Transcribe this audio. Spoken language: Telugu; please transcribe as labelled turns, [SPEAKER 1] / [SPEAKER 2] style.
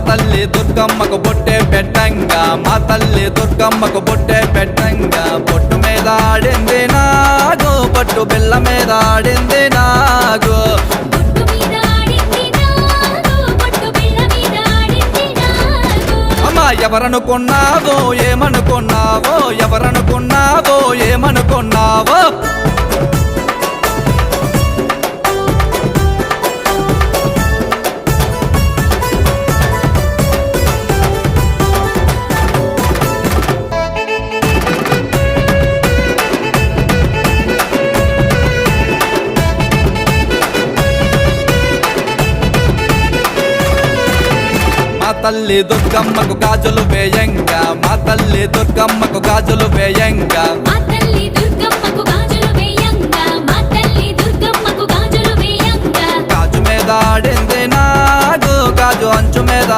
[SPEAKER 1] తల్లి దుర్గమ్మకు బొట్టే పెట్టంగా, మా తల్లి దుర్గమ్మకు బొట్టే పెట్టంగా. బొట్టు మీద ఆడింది నాగు, బొట్టు బిల్ల మీద ఆడింది నాగు. అమ్మా ఎవరనుకున్నావో ఏమనుకున్నావో, ఎవరనుకున్నావో ఏమనుకున్నావో. మా తల్లి దుర్గమ్మకు గాజులు వేయంగా, మా తల్లి దుర్గమ్మకు గాజులు వేయంగా. గాజు మీద ఆడింది నాగు, గాజు అంచు మీద